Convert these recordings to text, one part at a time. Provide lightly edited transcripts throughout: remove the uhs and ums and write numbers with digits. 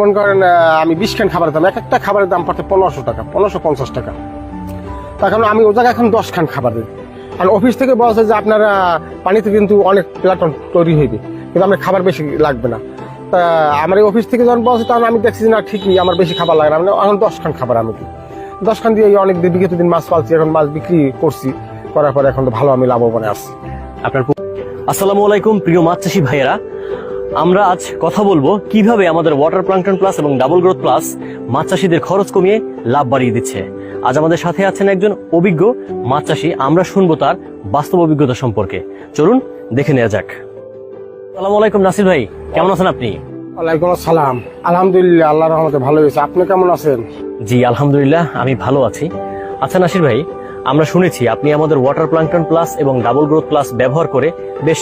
মনে করেন আমি 20 খান খাবারের দাম, এক একটা খাবারের দাম পড়তে 1500 টাকা, 1550 টাকা। তখন আমি ও জায়গায় এখন 10 খান খাবার দিই। আর অফিস থেকে বলছে যে আপনারা পানিতে কিন্তু অনেক প্লাটন তৈরি হইবে, কিন্তু আমার খাবার বেশি লাগবে না। তা আমার এই অফিস থেকে যখন বলছে তখন আমি দেখছি না ঠিকই আমার বেশি খাবার লাগে না, মানে এখন 10 খান খাবার আমি দিই। 10 খান দিয়ে অনেক দিন বিগত দিন মাছ পালছি, এখন মাছ বিক্রি করছি, করার পরে এখন তো ভালো আমি লাভবান আছি। আসসালামু আলাইকুম প্রিয় মাছ চাষী ভাইয়েরা, আমরা আজ কথা বলবো কিভাবে আমাদের ওয়াটার প্লাঙ্কটন প্লাস এবং ডাবল গ্রোথ প্লাস মাছ চাষীদের খরচ কমিয়ে লাভ বাড়িয়ে দিচ্ছে। আজ আমাদের সাথে আছেন একজন অভিজ্ঞ মাছ চাষী, আমরা শুনবো তার বাস্তব অভিজ্ঞতা সম্পর্কে। চলুন দেখে নেওয়া যাক। আসসালামু আলাইকুম নাসির ভাই, কেমন আছেন আপনি? ওয়ালাইকুম আসসালাম, আলহামদুলিল্লাহ আল্লাহর রহমতে ভালো হয়েছে। আপনি কেমন আছেন? জি আলহামদুলিল্লাহ, আমি ভালো আছি। আচ্ছা নাসির ভাই, আমরা শুনেছি আপনি আমাদের ওয়াটার প্লাঙ্কটন প্লাস এবং ডাবল গ্রোথ প্লাস ব্যবহার করে বেশ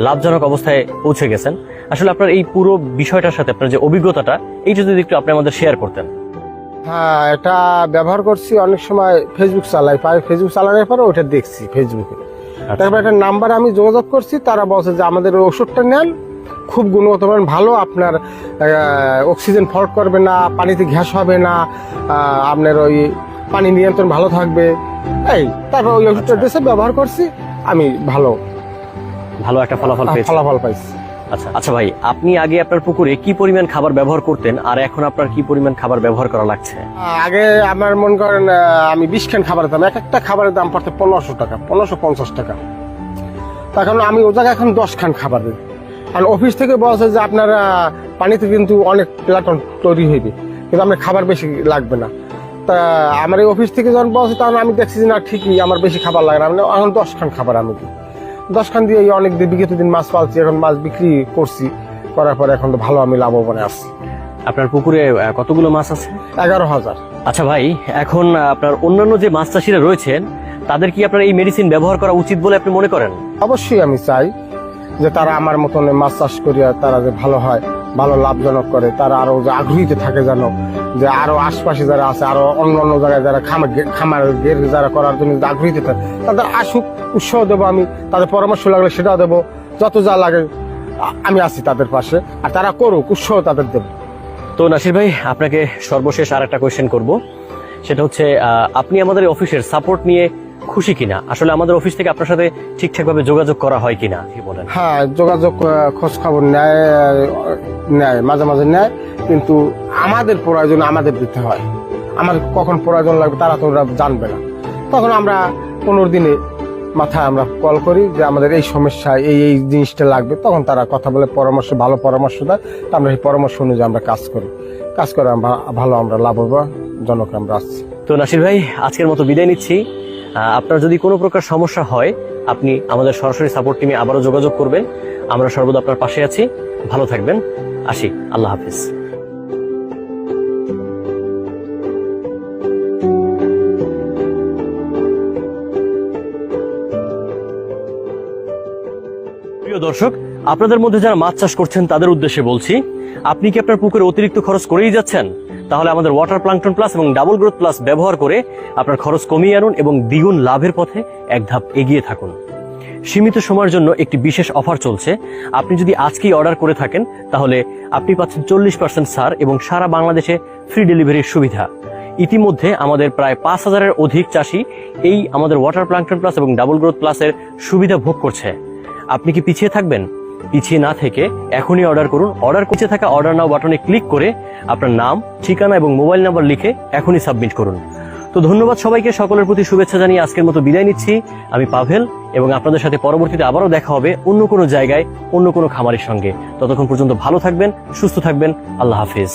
লাভজনক অবস্থায় পৌঁছে গেছেন। আসলে আপনার এই পুরো বিষয়টার সাথে আপনার যে অভিজ্ঞতাটা, এইটা যদি একটু আপনি আমাদের শেয়ার করতেন। হ্যাঁ, এটা ব্যবহার করছি, অনেক সময় ফেসবুক চালাই, ফেসবুক চালানোর পরে ওটা দেখছি ফেসবুকে। তারপর একটা নাম্বার আমি যোগাযোগ করছি, তারা বলছে যে আমাদের ওষুধটা নেন, খুব গুণগত মান ভালো, আপনার অক্সিজেন ফল্ট করবে না, পানিতে গ্যাস হবে না, আপনার ওই পানি নিয়ন্ত্রণ ভালো থাকবে। এই তারপর ওই ওষুধটা দেশে ব্যবহার করছি, আমি ভালো একটা ফলাফল পাইছি। আচ্ছা ভাই, আপনি আগে আপনার পুকুরে কি পরিমাণ খাবার ব্যবহার করতেন আর এখন আপনার কি পরিমাণ খাবার ব্যবহার করা লাগছে? আগে আমার মনে করেন আমি 20 খান খাবারের দাম, এক একটা খাবারের দাম পড়তে 1500 টাকা, 1550 টাকা। তখন আমি ও জায়গায় এখন 10 খান খাবার দিই। আর অফিস থেকে বলছে যে আপনারা পানিতে কিন্তু অনেক প্লাটন তৈরি হইবে, কিন্তু আমার খাবার বেশি লাগবে না। তা আমার এই অফিস থেকে যখন বলছে তখন আমি দেখছি যে না ঠিকই আমার বেশি খাবার লাগে না, মানে এখন 10 খান খাবার আমি দিই। 10 খান দিয়ে অনেক দিন বিগত দিন মাছ পালছি, এখন মাছ বিক্রি করছি, করার পরে এখন তো ভালো আমি লাভবান আছি। আপনার পুকুরে কতগুলো মাছ আছে? 11,000। আচ্ছা ভাই, এখন আপনার অন্যান্য যে মাছ চাষিরা রয়েছেন তাদের কি আপনার এই মেডিসিন ব্যবহার করা উচিত বলে আপনি মনে করেন? অবশ্যই আমি চাই যে তারা আমার মতন মাছ চাষ করিয়া তারা যে ভালো হয়, ভালো লাভজনক করে, তারা আরো যে আগ্রহীতে থাকে, যেন যে আরো আশপাশে যারা আছে, আরো অন্য অন্য জায়গায় যারা খামার যারা করার জন্য আগ্রহীতে থাকে, তাদের আসুক, উৎসাহ দেবো আমি, তাদের পরামর্শ লাগলে সেটাও দেবো, যত যা লাগে আমি আছি তাদের পাশে, আর তারা করুক, উৎসাহ তাদের দেবো। তো নাসির ভাই, আপনাকে সর্বশেষ আর একটা কোয়েশ্চেন করবো, সেটা হচ্ছে আপনি আমাদের অফিসের সাপোর্ট নিয়ে খুশি কিনা? আসলে আমাদের অফিস থেকে আপনার সাথে ঠিকঠাক ভাবে যোগাযোগ করা হয় কিনা বলেন? হ্যাঁ, যোগাযোগ খোঁজ খবর নেয়, মাঝে মাঝে নেয়, কিন্তু আমাদের প্রয়োজন আমাদের দিতে হয়। আমাদের কখন প্রয়োজন লাগবে তারা তো ওরা জানবে না। তখন আমরা 15 দিনে মাথায় আমরা কল করি যে আমাদের এই সমস্যা, এই জিনিসটা লাগবে, তখন তারা কথা বলে ভালো পরামর্শ দেয়। আমরা এই পরামর্শ অনুযায়ী আমরা কাজ করে ভালো আমরা লাভজনক আমরা আসছি। তো নাসির ভাই, আজকের মতো বিদায় নিচ্ছি। আপনার যদি কোনো প্রকার সমস্যা হয়, আপনি আমাদের সরাসরি সাপোর্ট টিমে আবারও যোগাযোগ করবেন। আমরা সর্বদা আপনার পাশে আছি। ভালো থাকবেন। আসি, আল্লাহ হাফিজ। প্রিয় দর্শক, আপনাদের মধ্যে যারা মাছ চাষ করছেন তাদের উদ্দেশ্যে বলছি, আপনি কি আপনার পুকুরে অতিরিক্ত খরচ করেই যাচ্ছেন? তাহলে আমাদের ওয়াটার প্লাঙ্কটন প্লাস এবং ডাবল গ্রোথ প্লাস ব্যবহার করে আপনার খরচ কমিয়ে আনুন এবং দ্বিগুণ লাভের পথে এক ধাপ এগিয়ে থাকুন। সীমিত সময়ের জন্য একটি বিশেষ অফার চলছে। আপনি যদি আজকেই অর্ডার করে থাকেন তাহলে আপনি পাচ্ছেন 40% ছাড় এবং সারা বাংলাদেশে ফ্রি ডেলিভারির সুবিধা। ইতিমধ্যে আমাদের প্রায় 5000-এর অধিক চাষি এই আমাদের ওয়াটার প্লাঙ্কটন প্লাস এবং ডাবল গ্রোথ প্লাসের সুবিধা ভোগ করছে। আপনি কি পিছিয়ে থাকবেন? পিছিয়ে না থেকে এখনই অর্ডার করুন। পিছিয়ে থাকা অর্ডার নাও বাটনে ক্লিক করে আপনার নাম, ঠিকানা এবং মোবাইল নাম্বার লিখে এখনই সাবমিট করুন। তো ধন্যবাদ সবাইকে, সকলের প্রতি শুভেচ্ছা জানিয়ে আজকের মতো বিদায় নিচ্ছি। আমি পাভেল, এবং আপনাদের সাথে পরবর্তীতে আবারও দেখা হবে অন্য কোনো জায়গায়, অন্য কোনো খামারের সঙ্গে। ততক্ষণ পর্যন্ত ভালো থাকবেন, সুস্থ থাকবেন। আল্লাহ হাফিজ।